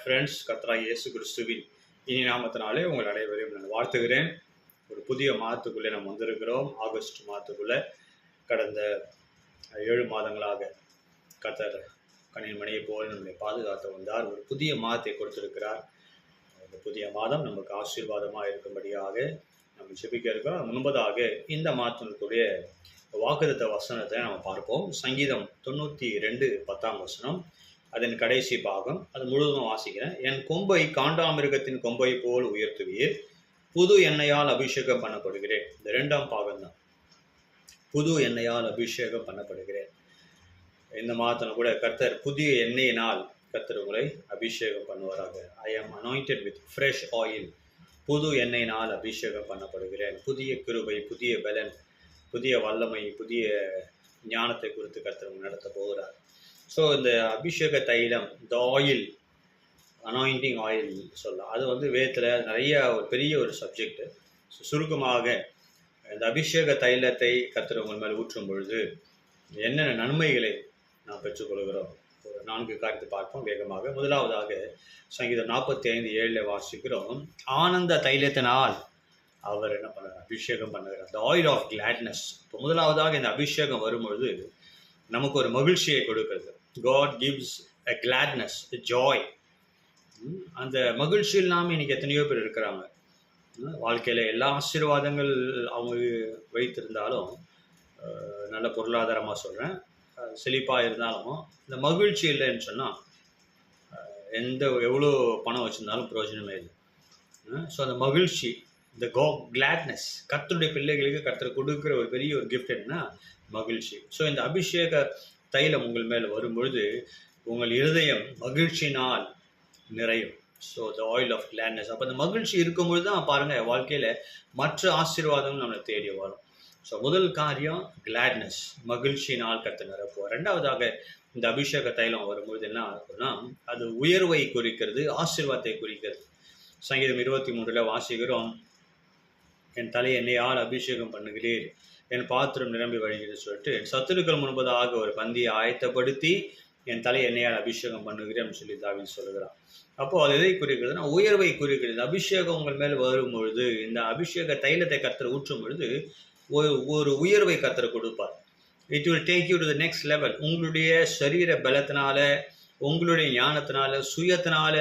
Friends, கர்த்தராகிய இயேசு கிறிஸ்துவின் இனி நாமத்தினாலே உங்கள் அனைவரையும் நான் வாழ்த்துகிறேன். ஒரு புதிய மாதத்துக்குள்ளே நாம் வந்திருக்கிறோம். ஆகஸ்ட் மாதத்துக்குள்ளே கடந்த 7 மாதங்களாக கர்த்தர் கனிமணியை போல் நம்மை பாதுகாத்து வந்தார். ஒரு புதிய மாதத்தை கொடுத்திருக்கிறார். இந்த புதிய மாதம் நமக்கு ஆசீர்வாதமாக இருக்கும்படியாக நம்ம ஜெபிக்க இருக்கிறோம். முன்பதாக இந்த மாதத்தினுடைய வாக்குத்தத்த வசனத்தை நம்ம பார்ப்போம். சங்கீதம் 92:10 அதன் கடைசி பாகம். அது முழுவதும் வாசிக்கிறேன். என் கொம்பை காண்டாமிருகத்தின் கொம்பை போல் உயர்த்துவீர், புது எண்ணெயால் அபிஷேகம் பண்ணப்படுகிறேன். இந்த 2ஆம் பாகம் தான். புது எண்ணெயால் அபிஷேகம் பண்ணப்படுகிறேன். இந்த மாதத்தில் கூட கர்த்தர் புதிய எண்ணெயினால் கர்த்தர் உங்களை அபிஷேகம் பண்ணுவாராக. ஐ ஆம் அனாயிண்டட் வித் ஃப்ரெஷ் ஆயில். புது எண்ணெயினால் அபிஷேகம் பண்ணப்படுகிறேன். புதிய கிருபை, புதிய பலன், புதிய வல்லமை, புதிய ஞானத்தை குறித்து கர்த்தர் நடத்த போகிறார். ஸோ இந்த அபிஷேக தைலம், இந்த ஆயில், அனாயிண்டிங் ஆயில் சொல்லலாம். அது வேதத்தில் நிறைய ஒரு பெரிய ஒரு சப்ஜெக்டு. சுருக்கமாக இந்த அபிஷேக தைலத்தை கர்த்தர் உங்கள் மேல் ஊற்றும் பொழுது என்னென்ன நன்மைகளை நாம் பெற்றுக்கொள்கிறோம். ஒரு 4 காரியத்தை பார்ப்போம் வேகமாக. முதலாவதாக சங்கீதம் 45:7 வாசிக்கிறோம். ஆனந்த தைலத்தினால் அவர் என்ன பண்ணுறார்? அபிஷேகம் பண்ணுகிறார். The oil of gladness. இப்போ முதலாவதாக இந்த அபிஷேகம் வரும்பொழுது நமக்கு ஒரு மகிழ்ச்சியை கொடுக்கிறது. God gives a gladness, a joy. அந்த மகிழ்ச்சியில் நாம் இன்னைக்கு எத்தனையோ பேர் இருக்கிறாங்க. வாழ்க்கையில் எல்லா ஆசீர்வாதங்கள் அவங்க வைத்திருந்தாலும், நல்ல பொருளாதாரமாக சொல்கிறேன், செழிப்பாக இருந்தாலும் இந்த மகிழ்ச்சி இல்லைன்னு சொன்னால் எவ்வளோ பணம் வச்சுருந்தாலும் பிரயோஜனமே இல்லை. ஸோ அந்த மகிழ்ச்சி, இந்த கிளாட்னஸ், கர்த்தருடைய பிள்ளைகளுக்கு கர்த்தர் கொடுக்குற ஒரு பெரிய ஒரு கிஃப்ட் என்னன்னா மகிழ்ச்சி. ஸோ இந்த அபிஷேக தைலம் உங்கள் மேல் வரும்பொழுது உங்கள் இருதயம் மகிழ்ச்சினால் நிறையும். So the oil of gladness. அப்போ அந்த மகிழ்ச்சி இருக்கும்பொழுது தான் பாருங்கள் வாழ்க்கையில் மற்ற ஆசீர்வாதம் நம்மளை தேடி வரும். ஸோ முதல் காரியம் கிளாட்னஸ், மகிழ்ச்சியினால் கர்த்தர் நிரப்புவார். 2வதாக இந்த அபிஷேக தைலம் வரும்பொழுது என்ன ஆகும்னா அது உயர்வை குறிக்கிறது, ஆசீர்வாதத்தை குறிக்கிறது. சங்கீதம் 23 வாசிக்கிறோம். என் தலை எண்ணெயால் அபிஷேகம் பண்ணுகிறீர், என் பாத்திரம் நிரம்பி வழிகிறது சொல்லிட்டு, என் சத்துருக்கள் முன்பதாக ஒரு பந்தியை ஆயத்தப்படுத்தி என் தலை எண்ணெயால் அபிஷேகம் பண்ணுகிறேன் சொல்லி தாவீது சொல்லுகிறான். அப்போது அது எதை குறிக்கிறதுனா உயர்வை குறிக்கிறது. அபிஷேகம் உங்கள் மேல் வரும்பொழுது, இந்த அபிஷேக தைலத்தை கர்த்தர் ஊற்றும் பொழுது ஒரு உயர்வை கர்த்தர் கொடுப்பார். It will take you to the next level. உங்களுடைய சரீர பலத்தினால, உங்களுடைய ஞானத்தினால, சுயத்தினால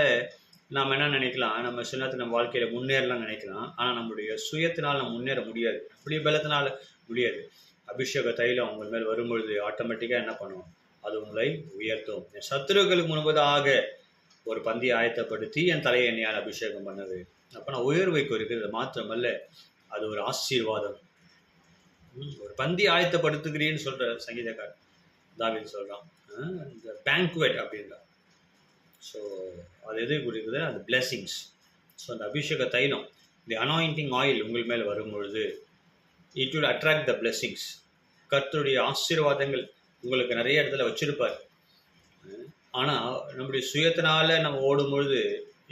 நாம் என்ன நினைக்கலாம், நம்ம சின்னத்தில் நம்ம வாழ்க்கையில் முன்னேறலாம் நினைக்கலாம். ஆனால் நம்மளுடைய சுயத்தினால் நம்ம முன்னேற முடியாது, அப்படியே பலத்தினால் முடியாது. அபிஷேக தைலம் உங்கள் மேல் வரும்பொழுது ஆட்டோமேட்டிக்காக என்ன பண்ணுவோம், அது உங்களை உயர்த்தும். என் சத்துருக்களுக்கு முன்பதாக ஒரு பந்தியை ஆயத்தப்படுத்தி என் தலையை எண்ணெயால் அபிஷேகம் பண்ணது. அப்போ நான் உயர்வை குறிக்கிறது மாத்திரமல்ல, அது ஒரு ஆசீர்வாதம். ஒரு பந்தி ஆயத்தப்படுத்துகிறேன்னு சொல்கிற சங்கீதக்காரர் தாவீது சொல்கிறான். இந்த பேங்க்வெட் அப்படின்றார். ஸோ அது எது குறிக்குது, அது பிளெஸிங்ஸ். ஸோ அந்த அபிஷேக தைலம், தி அனாயிண்டிங் ஆயில் உங்கள் மேல் வரும்பொழுது it will attract the blessings. கர்த்தருடைய ஆசீர்வாதங்கள் உங்களுக்கு நிறைய இடத்துல வச்சுருப்பார். ஆனால் நம்முடைய சுயத்தினால நம்ம ஓடும்பொழுது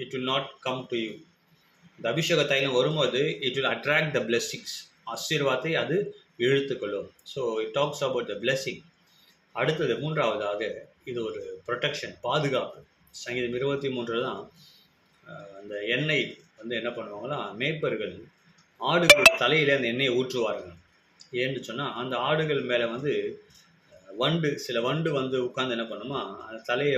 it will not come to you. இந்த அபிஷேக தைலம் வரும்போது it will attract the blessings. ஆசீர்வாதத்தை அது இழுத்துக்கொள்ளும். So it talks about the blessing. அடுத்தது 3வதாக இது ஒரு ப்ரொடெக்ஷன், பாதுகாப்பு. சங்கீதம் 23 தான் அந்த எண்ணெய் என்ன பண்ணுவாங்கன்னா, மேய்ப்பர்கள் ஆடுகள் தலையில் அந்த எண்ணெயை ஊற்றுவார்கள். ஏன்னு சொன்னால் அந்த ஆடுகள் மேலே சில வண்டு உட்காந்து என்ன பண்ணுமா, அந்த தலையை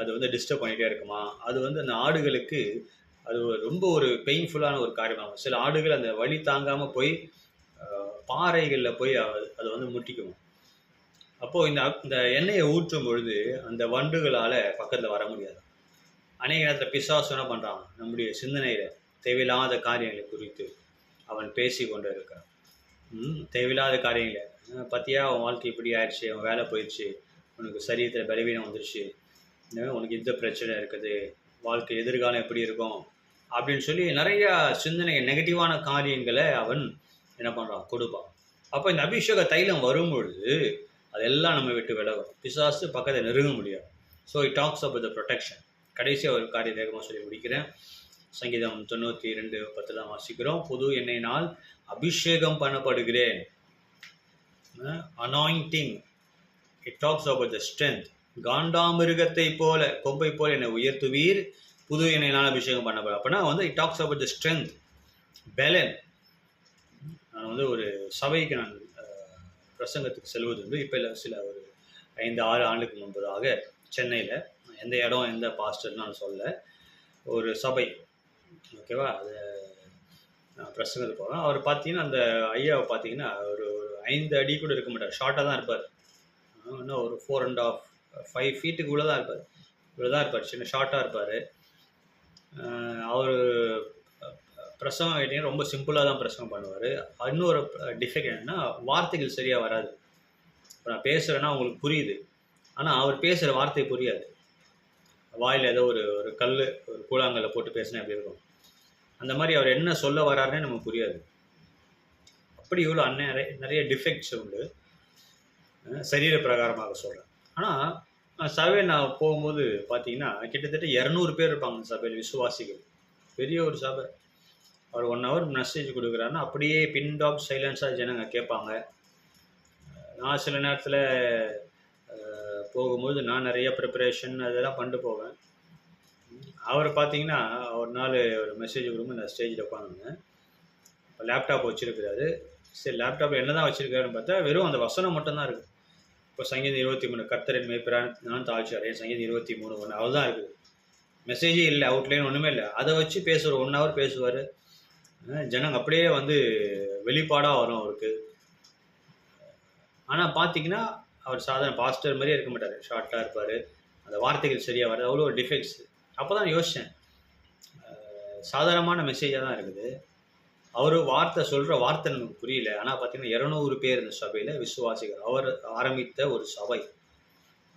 அது டிஸ்டர்ப் பண்ணிகிட்டே இருக்குமா. அது அந்த ஆடுகளுக்கு அது ரொம்ப ஒரு பெயின்ஃபுல்லான ஒரு காரியமாகும். சில ஆடுகள் அந்த வலி தாங்காமல் போய் பாறைகளில் போய் அது முட்டிக்கும். அப்போது இந்த எண்ணெயை ஊற்றும் பொழுது அந்த வண்டுகளால் பக்கத்தில் வர முடியாது. அநேக நேரத்தில் பிசாசு என்ன பண்ணுறான், நம்முடைய சிந்தனையில் தேவையில்லாத காரியங்களை குறித்து அவன் பேசி கொண்டு இருக்கான். தேவையில்லாத காரியங்களை பற்றியா, அவன் வாழ்க்கை இப்படி ஆயிடுச்சு, அவன் வேலை போயிடுச்சு, உனக்கு சரீரத்தில் பலவீனம் வந்துடுச்சு, உனக்கு இந்த பிரச்சனை இருக்குது, வாழ்க்கை எதிர்காலம் எப்படி இருக்கும் அப்படின்னு சொல்லி நிறையா சிந்தனை, நெகட்டிவான காரியங்களை அவன் என்ன பண்ணுறான், கொடுப்பான். அப்போ இந்த அபிஷேக தைலம் வரும்பொழுது அதெல்லாம் நம்ம விட்டு விலகும். பிசாசு பக்கத்தை நெருங்க முடியாது. So it talks about the protection. கடைசியாக ஒரு காரியம் வேகமாக சொல்லி முடிக்கிறேன். சங்கீதம் 92:10 வாசிக்கிறோம். புது எண்ணெயினால் அபிஷேகம் பண்ணப்படுகிறேன். Anointing, it talks about the strength. காண்டாமிருகத்தை போல கொம்பை போல என்னை உயர்த்துவீர், புது எண்ணெயினால் அபிஷேகம் பண்ணப்படும். அப்படின்னா வந்து it talks about the strength, பெலன். நான் வந்து ஒரு சபைக்கு நான் பிரசங்கத்துக்கு செல்வது உண்டு. இப்போ இல்லை, சில ஒரு 5-6 ஆண்டுக்கு முன்பதாக சென்னையில், எந்த இடம் எந்த பாஸ்டர்னு நான் சொல்ல, ஒரு சபை, ஓகேவா, அது நான் பிரசங்கத்துக்கு போவேன். அவர் பார்த்தீங்கன்னா அந்த ஐயாவை பார்த்தீங்கன்னா ஒரு 5 அடி கூட இருக்க மாட்டார், ஷார்ட்டாக தான் இருப்பார். இன்னும் ஒரு 4.5 ஃபீட்டுக்குள்ளே தான் இருப்பார், இவ்வளோ தான் இருப்பார், சின்ன ஷார்ட்டாக இருப்பார். அவர் பிரசங்கம் கேட்டிங்கன்னா ரொம்ப சிம்பிளாக தான் பிரசங்கம் பண்ணுவார். இன்னொரு டிஃபெக்ட் என்னென்னா, வார்த்தைகள் சரியாக வராது. இப்போ நான் பேசுகிறேன்னா உங்களுக்கு புரியுது, ஆனால் அவர் பேசுகிற வார்த்தை புரியாது. வாயில் ஏதோ ஒரு கல், ஒரு கூழாங்கல்ல போட்டு பேசினா எப்படி இருக்கும், அந்த மாதிரி அவர் என்ன சொல்ல வராருன்னே நமக்கு புரியாது. அப்படி இவ்வளோ நிறைய டிஃபெக்ட்ஸ் உண்டு, சரீர பிரகாரமாக சொல்கிறேன். ஆனால் சபையில் நான் போகும்போது பார்த்தீங்கன்னா கிட்டத்தட்ட 200 பேர் இருப்பாங்க அந்த சபையில், விசுவாசிகள். பெரிய ஒரு சபை. அவர் 1 ஹவர் மெசேஜ் கொடுக்குறாருன்னா அப்படியே பின் டாப் சைலன்ஸாக ஜனங்க கேட்பாங்க. நான் சில நேரத்தில் போகும்போது நான் நிறைய ப்ரிப்பரேஷன் அதெல்லாம் பண்ணிட்டு போவேன். அவர் பார்த்தீங்கன்னா ஒரு நாள் ஒரு மெசேஜ் கொடுக்கும்போது நான் ஸ்டேஜில் உட்காந்துங்க, லேப்டாப் வச்சுருக்கிறாரு. சரி, லேப்டாப்பில் என்ன தான் வச்சுருக்காருன்னு பார்த்தா வெறும் அந்த வசனம் மட்டும்தான் இருக்குது. இப்போ சங்கீதம் 23, கர்த்தரின் மேய்ப்பரான் நான் தாழ்ச்சி அடையேன், சங்கீதம் 23:1, அவ்வளோதான் இருக்குது. மெசேஜே இல்லை, அவுட்லைன் ஒன்றுமே இல்லை. அதை வச்சு பேசுவார், 1 ஹவர் பேசுவார். ஜனங்க அப்படியே வந்து வெளிப்பாடாக வரும் அவருக்கு. ஆனால் பார்த்தீங்கன்னா அவர் சாதாரண பாஸ்டர் மாதிரியே இருக்க மாட்டார், ஷார்ட்டாக இருப்பார், அந்த வார்த்தைகள் சரியாக வராது, அவ்வளோ ஒரு டிஃபெக்ட்ஸ். அப்போ தான் யோசித்தேன், சாதாரணமான மெசேஜாக தான் இருக்குது, அவர் வார்த்தை சொல்கிற வார்த்தை நமக்கு புரியல. ஆனால் பார்த்தீங்கன்னா 200 பேர் இந்த சபையில் விசுவாசிகள், அவர் ஆரம்பித்த ஒரு சபை.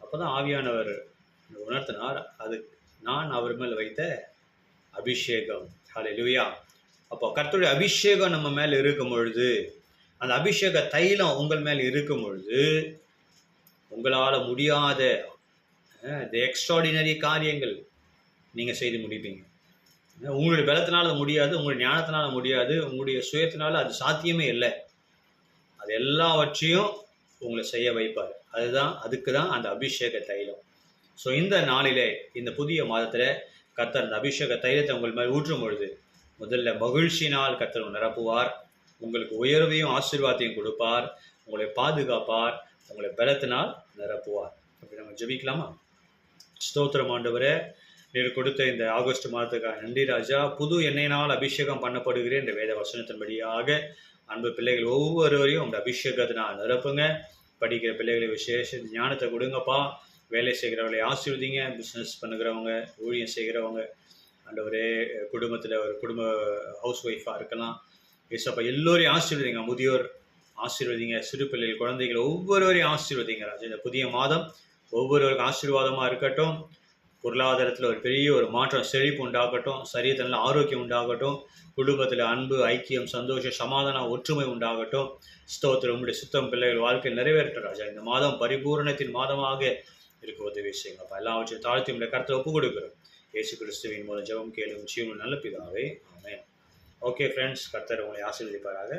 அப்போ தான் ஆவியானவர் உணர்த்தினார், அது நான் அவர் மேல் வைத்த அபிஷேகம். ஹல்லேலூயா. அப்போ கர்த்தருடைய அபிஷேகம் நம்ம மேலே இருக்கும் பொழுது, அந்த அபிஷேக தைலம் உங்கள் மேல் இருக்கும் பொழுது, உங்களால் முடியாத எக்ஸ்ட்ராடினரி காரியங்கள் நீங்கள் செய்து முடிப்பீங்க. உங்களுடைய பலத்தினால் அது முடியாது, உங்களுடைய ஞானத்தினால் முடியாது, உங்களுடைய சுயத்தினால் அது சாத்தியமே இல்லை. அது எல்லாவற்றையும் உங்களை செய்ய வைப்பார். அதுக்கு தான் அந்த அபிஷேக தைலம். ஸோ இந்த நாளிலே, இந்த புதிய மாதத்தில் கர்த்தர் அந்த அபிஷேக தைலத்தை உங்கள் மேல் ஊற்றும் பொழுது, முதல்ல மகிழ்ச்சியினால் கர்த்தர் நிரப்புவார், உங்களுக்கு உயர்வையும் ஆசீர்வாதத்தையும் கொடுப்பார், உங்களை பாதுகாப்பார், உங்களை பலத்தினால் நிரப்புவார். அப்படி நம்ம ஜெபிக்கலாமா? ஸ்தோத்திரம் ஆண்டவரே, நீர் கொடுத்த இந்த ஆகஸ்ட் மாதத்துக்காக நன்றி ராஜா. புது எண்ணெயினால் அபிஷேகம் பண்ணப்படுகிறேன் என்ற வேத வசனத்தின்படியாக அன்பு பிள்ளைகள் ஒவ்வொருவரையும் உங்கள் அபிஷேகத்தினால் நிரப்புங்க. படிக்கிற பிள்ளைகளை விசேஷ ஞானத்தை கொடுங்கப்பா. வேலை செய்கிறவங்களை ஆசீர்வதிங்க. பிஸ்னஸ் பண்ணுகிறவங்க, ஊழியம் செய்கிறவங்க, ஆண்டவரே, குடும்பத்தில் ஒரு குடும்ப ஹவுஸ் ஒய்ஃபாக இருக்கலாம், ஏசப்பா எல்லோரையும் ஆசீர்வதிங்க. முதியோர் ஆசீர்வதிங்க, சிறு பிள்ளைகள், குழந்தைகள் ஒவ்வொருவரையும் ஆசீர்வதிங்க ராஜா. இந்த புதிய மாதம் ஒவ்வொருவருக்கும் ஆசீர்வாதமாக இருக்கட்டும். பொருளாதாரத்தில் ஒரு பெரிய ஒரு மாற்றம், செழிப்பு உண்டாகட்டும். சரீரத்தில் ஆரோக்கியம் உண்டாகட்டும். குடும்பத்தில் அன்பு, ஐக்கியம், சந்தோஷம், சமாதானம், ஒற்றுமை உண்டாகட்டும். ஸ்தோத்திரம். உங்களுடைய சுத்தம் பிள்ளைகள் வாழ்க்கையில் நிறைவேற்ற ராஜா. இந்த மாதம் பரிபூரணத்தின் மாதமாக இருக்க உதவி செய்யுங்கப்பா. எல்லாவற்றையும் தாழ்த்தி உங்களுடைய கருத்தை ஒப்புக் கொடுக்கிறோம். இயேசு கிறிஸ்துவின் மூலம் ஜெபம் கேளும் ஜீவன் நல்ல பிதாவே, ஆமென். ஓகே ஃப்ரெண்ட்ஸ், கர்த்தர் உங்களை ஆசீர்வதிப்பாராக.